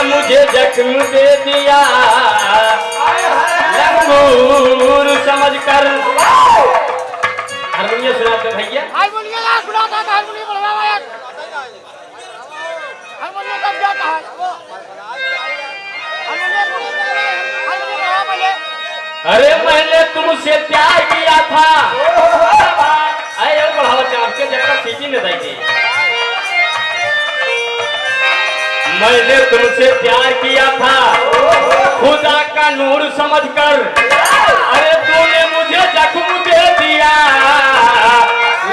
मुझे जख्म दे दिया लंगूर समझकर। हारमोनियम सुनाते भैया, हारमोनियम सुनाता था, हारमोनियम बजवावा यार, हारमोनियम कब जाता है, अरे मैंने तुमसे प्यार किया था, अरे बढ़ाओ चाप के जब तक सीटी न देंगे। मैंने तुमसे प्यार किया था खुदा का नूर समझकर, अरे तूने मुझे जख्म दे दिया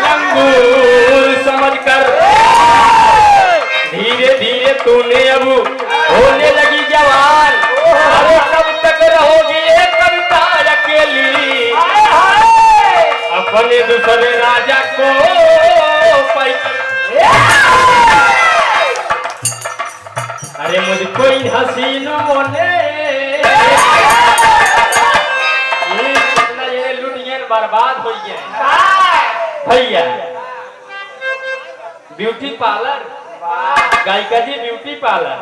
लंगूर समझकर। धीरे धीरे तूने अब होने लगी जवान, अरे कब तक रहोगी ये कविता अकेली, अपने दूसरे राजा को अरे मुझको इन हसीनों ने ये लुटियन बर्बाद हो गया भैया। ब्यूटी पार्लर, गायिका जी ब्यूटी पार्लर,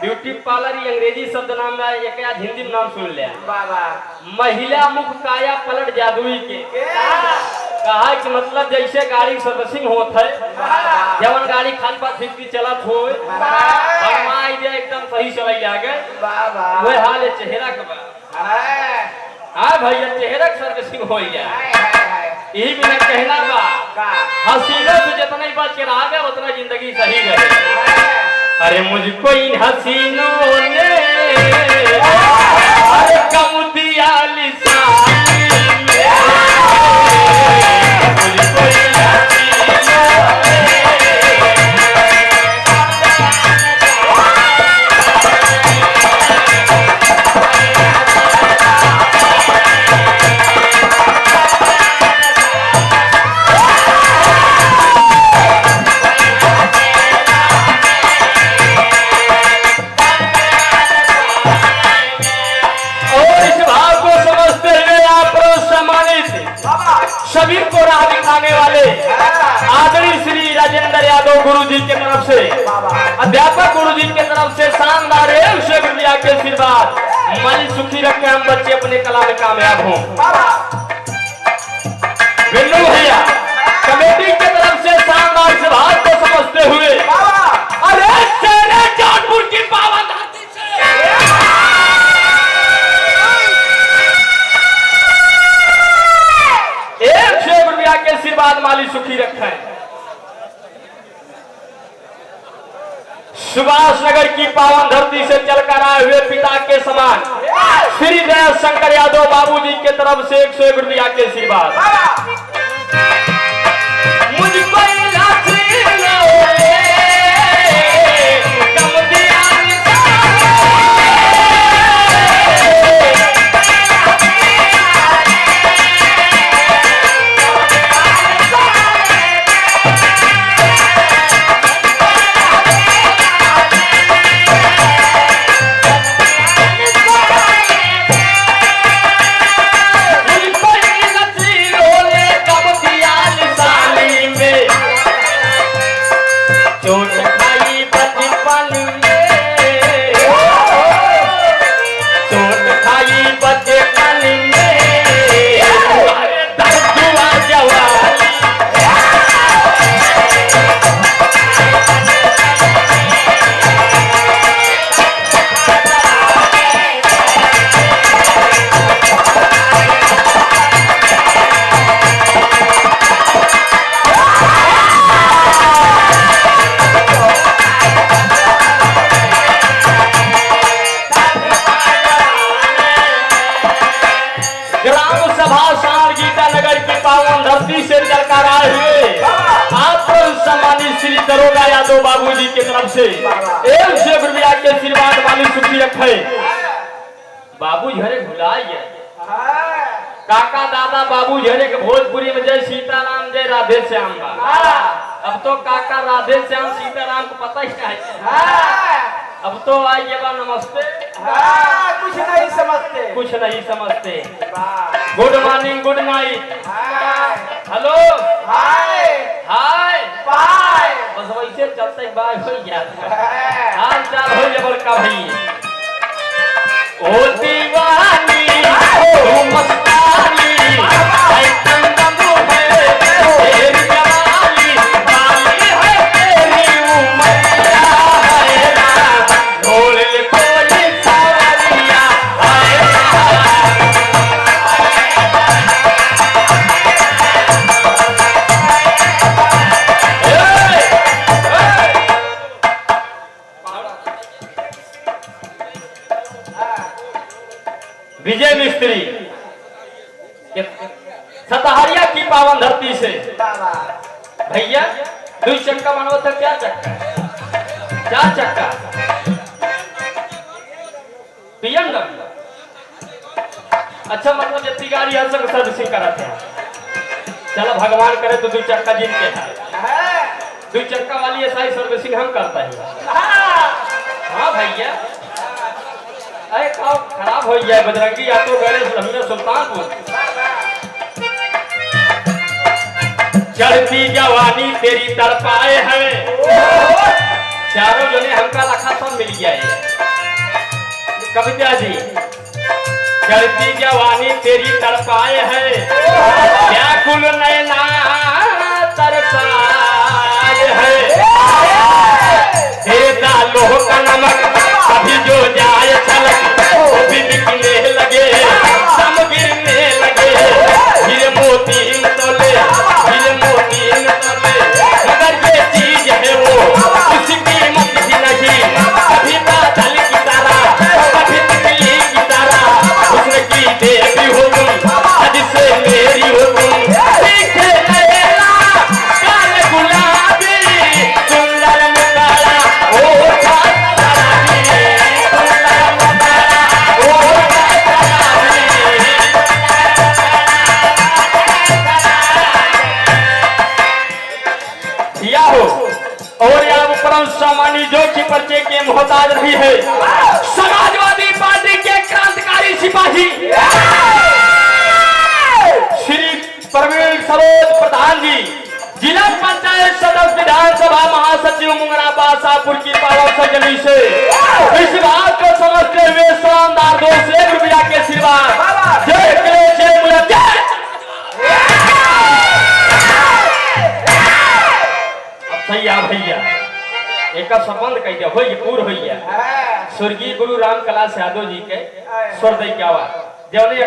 ब्यूटी पार्लर ये अंग्रेजी शब्द नाम है, एक हिंदी में नाम सुन लिया। महिला मुख काया पलट जादुई के कहा कि मतलब जैसे गाड़ी सर्विसिंग होत है, जवन गाड़ी खाली बात फिक्री चलत हो एकदम सही चल गए, वह हाल है चेहरा के बाद। हाँ भैया चेहरा की सर्विसिंग हो जाए, यही बिना कहना बा हसीनों से जितना ही बच के रहा गया उतना जिंदगी सही रहे। अरे मुझको इन हसीनों ने अरे कम दिया सभी को राह दिखाने वाले आदरणीय श्री राजेंद्र यादव गुरु जी के तरफ से, अध्यापक गुरु जी के तरफ से शानदार विद्या के आशीर्वाद, मन सुखी रखे हम बच्चे अपने कला में कामयाब हों। बिन्नू भैया कमेटी के तरफ से शानदार सभाग को समझते हुए अरे शेरे जौनपुर की पावन धरती से के आशीर्वाद माली सुखी रखे। सुभाष नगर की पावन धरती से चलकर आए हुए पिता के समान श्री दया शंकर यादव बाबूजी के तरफ से 101 रुपया के आशीर्वाद। मुझको दरोगा यादव बाबूजी के तरफ से 101 रुपया के आशीर्वाद वाली सुखी रखे। बाबू झरे भुलाई है काका दादा बाबू झरे के भोजपुरी में जय सीताराम जय राधे श्याम। अब तो काका राधे श्याम सीताराम को पता ही है। अब तो आइए बा नमस्ते, कुछ नहीं समझते, कुछ नहीं समझते। Good morning, good night, hello, hi hi bye, बस वैसे चलते बाय हो गया। हाल चाल हो जबर का भाई ओ दीवानी तू मस्तानी है कंगमू है तेरी जवानी बाली है तेरी उमरिया है ना ढोल ले कोई सावरिया विजय मिस्त्री सतहरिया की पावन धरती से भैया 2 चक्का मानो था क्या चक्का 4 चक्का BMW अच्छा मतलब जितनी गाड़ी हर संग सर्विसिंग कराते हैं चलो भगवान करे तो 2 चक्का जीत के है 2 चक्का वाली ऐसा सर्विसिंग हम करते हैं हाँ भैया अरे खराब हो जाए बजरंगी या तो गैरेज लम्बे सुल्तानपुर चढ़ती जवानी तेरी तड़पाए हमें चारों जने हमका रखा सब मिल गया है कविता जी चढ़ती जवानी तेरी तड़पाए है क्या कुल नैना तरसाए है तेरा लोह का नमक कभी जो जाए छलक वो भी बिकने लगे दम गिरने लगे हीरे मोती तोले मगर ये चीज है वो उसकी कीमत ही नहीं कभी बादल की तरह कभी तितली की तरह उसने की देवी हो तुम आज से मेरी हो तुम दिखे नैना काले गुलाबी सुंदर मुकारा ओ और यहाँ परम सामान्य जो कि पर्चे के मोहताज रही है समाजवादी पार्टी के क्रांतिकारी सिपाही श्री प्रवीण सरोज प्रधान जी जिला पंचायत सदस्य विधानसभा महासचिव मुंगरा बादशाहपुर की पावन सजनी से इस बात को समझते हुए शानदार 200 रुपया के आशीर्वाद जय भैया एक संबंध कह दिया हो पूर्ण हो गया स्वर्गीय गुरु राम कलाश यादव जी के स्वर्दय क्या हुआ